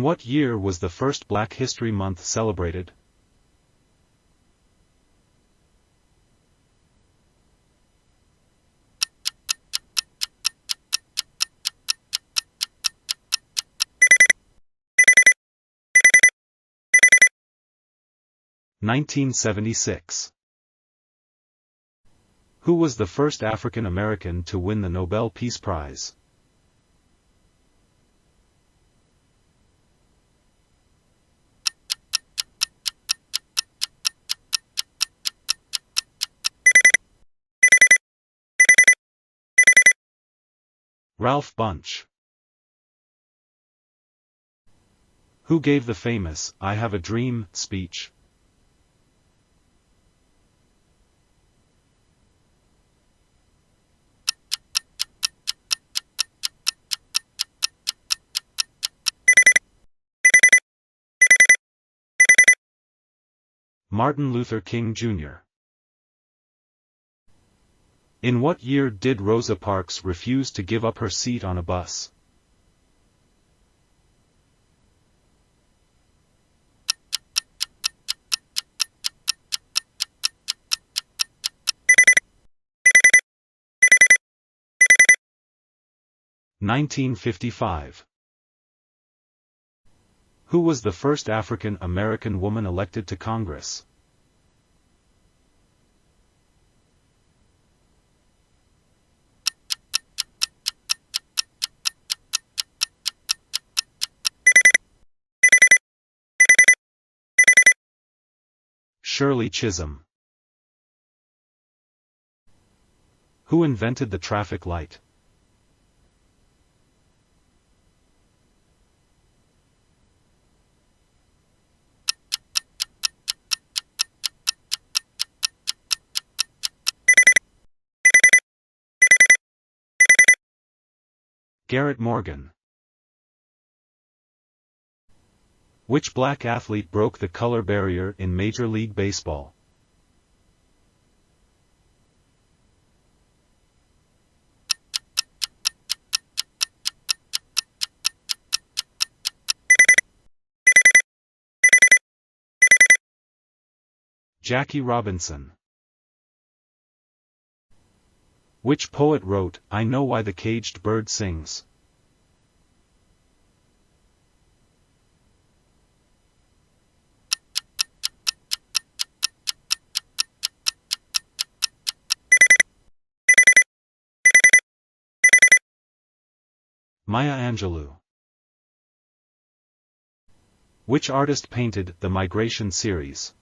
what year was the first Black History Month celebrated? (1976). Who was the first African American to win the Nobel Peace Prize? Ralph Bunche. Who gave the famous "I Have a Dream" speech? Martin Luther King Jr. In what year did Rosa Parks refuse to give up her seat on a bus? (1955). Who was the first African American woman elected to Congress? Shirley Chisholm. Who invented the traffic light? Garrett Morgan. Which black athlete broke the color barrier in Major League Baseball? Jackie Robinson. Which poet wrote, "I Know Why the Caged Bird Sings"? Maya Angelou. Which artist painted The Migration series?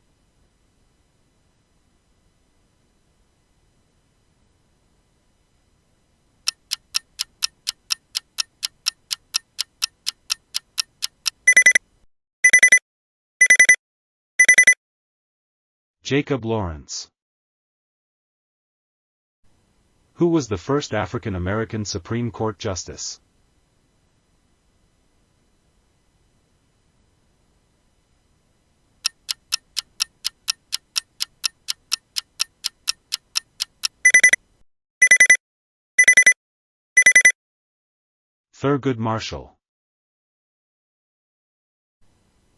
Jacob Lawrence. Who was the first African American Supreme Court Justice? Thurgood Marshall.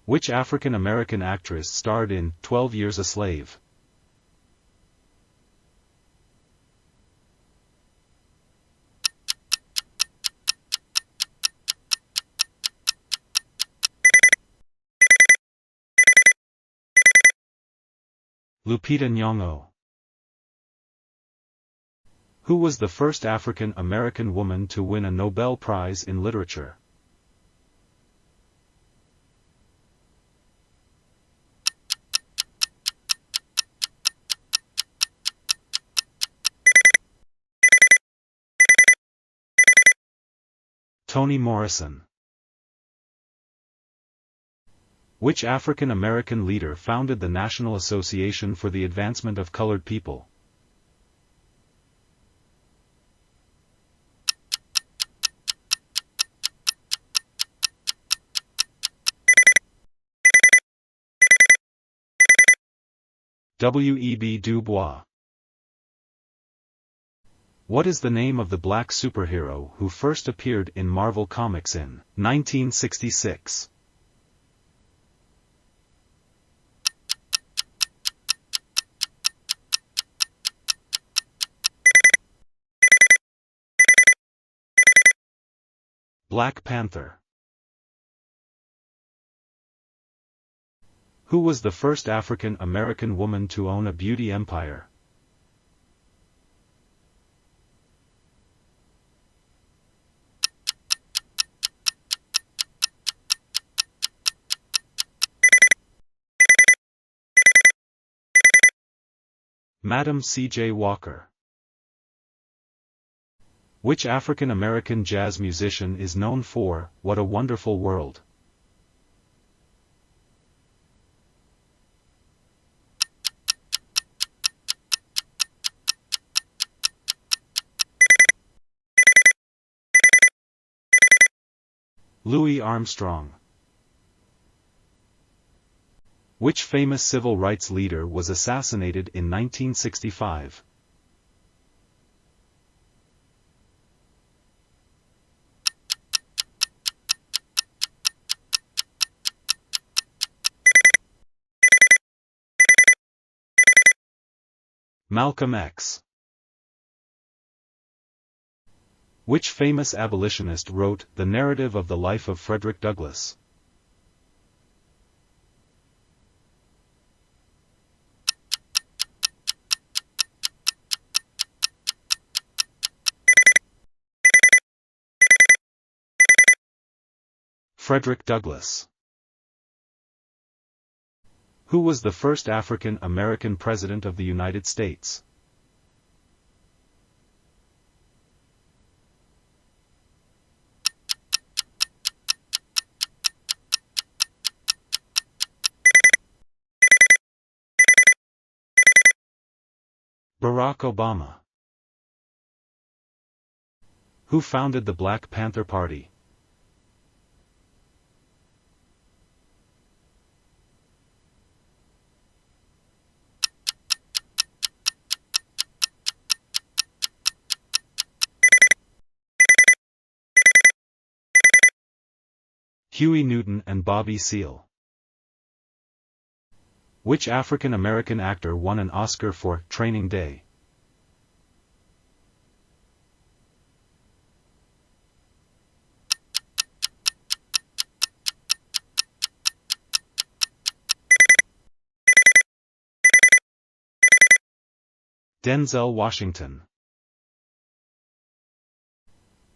Which African American actress starred in 12 Years a Slave? Lupita Nyong'o. Who was the first African American woman to win a Nobel Prize in Literature? Toni Morrison. Which African American leader founded the National Association for the Advancement of Colored People? W.E.B. Du Bois. What is the name of the black superhero who first appeared in Marvel Comics in 1966? Black Panther. Who was the first African American woman to own a beauty empire? Madam C.J. Walker. Which African American jazz musician is known for What a Wonderful World? Louis Armstrong. Which famous civil rights leader was assassinated in 1965? Malcolm X. Which famous abolitionist wrote The Narrative of the Life of Frederick Douglass? Frederick Douglass. Who was the first African American president of the United States? Barack Obama. Who founded the Black Panther Party? Huey Newton and Bobby Seale. Which African American actor won an Oscar for Training Day? Denzel Washington.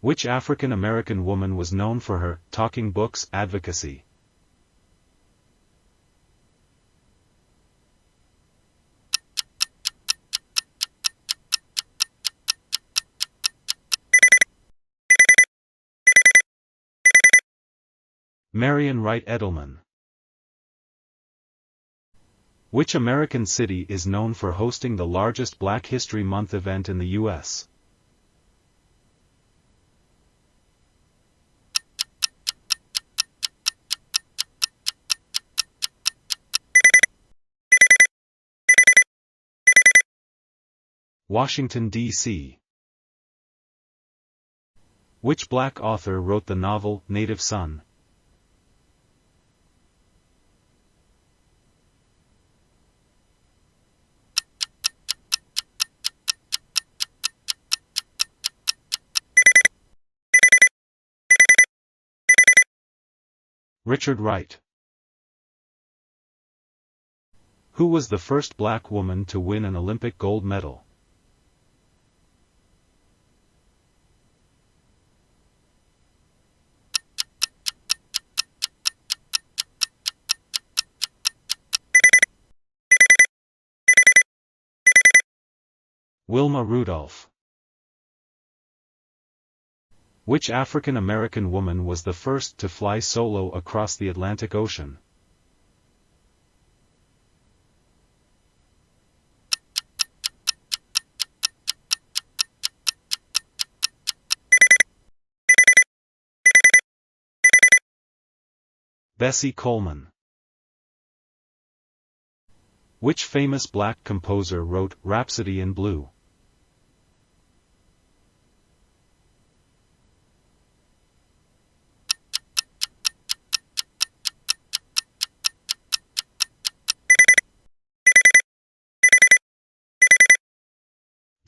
Which African American woman was known for her talking books advocacy? Marian Wright Edelman. Which American city is known for hosting the largest Black History Month event in the U.S.? Washington, D.C. Which Black author wrote the novel Native Son? Richard Wright. Who was the first Black woman to win an Olympic gold medal? Wilma Rudolph. Which African American woman was the first to fly solo across the Atlantic Ocean? Bessie Coleman. Which famous Black composer wrote Rhapsody in Blue?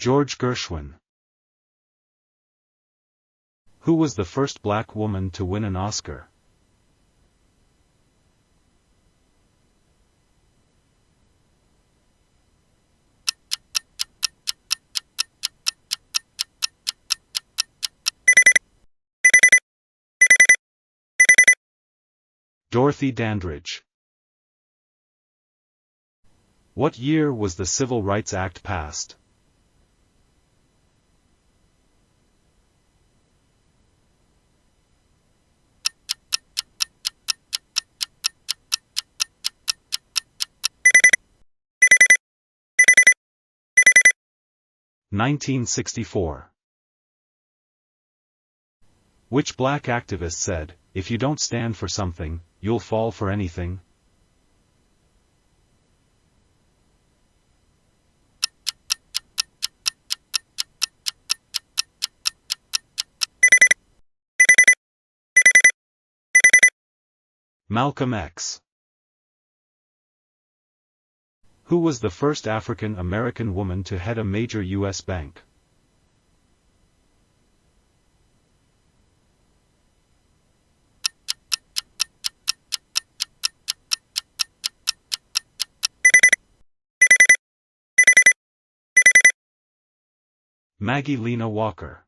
George Gershwin. Who was the first black woman to win an Oscar? Dorothy Dandridge. What year was the Civil Rights Act passed? (1964). Which black activist said, "If you don't stand for something, you'll fall for anything"? Malcolm X. Who was the first African American woman to head a major U.S. bank? Maggie Lena Walker.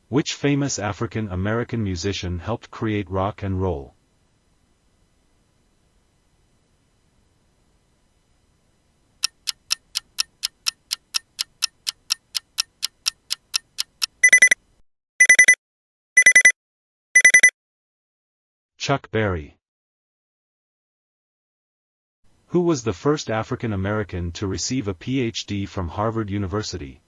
Which famous African American musician helped create rock and roll? Chuck Berry. Who was the first African American to receive a Ph.D. from Harvard University?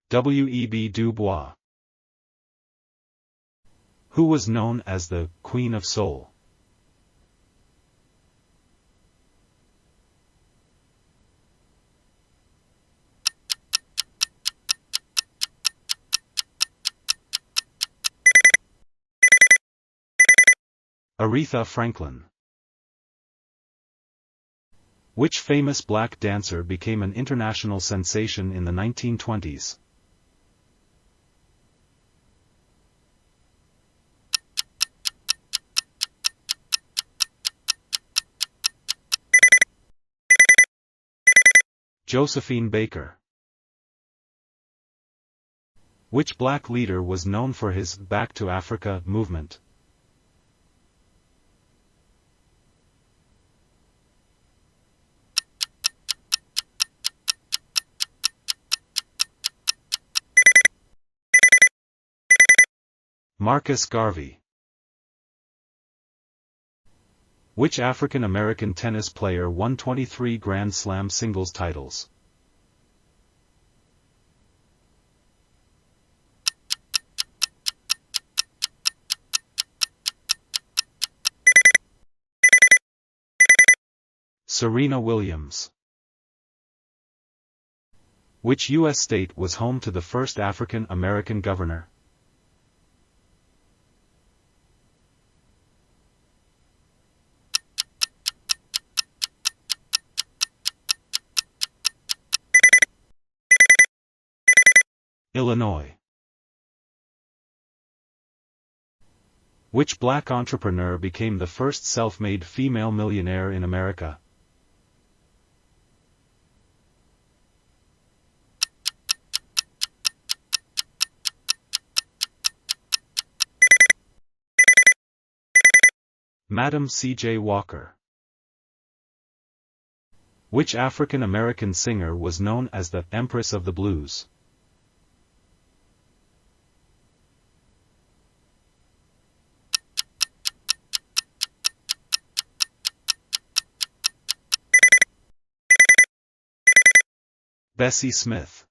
W.E.B. Du Bois. Who was known as the Queen of Soul? Aretha Franklin. Which famous black dancer became an international sensation in the 1920s? Josephine Baker. Which black leader was known for his Back to Africa movement? Marcus Garvey. Which African American tennis player won 23 Grand Slam singles titles? Serena Williams. Which U.S. state was home to the first African American governor? Illinois. Which black entrepreneur became the first self-made female millionaire in America? Madam C.J. Walker. Which African American singer was known as the Empress of the Blues? Bessie Smith.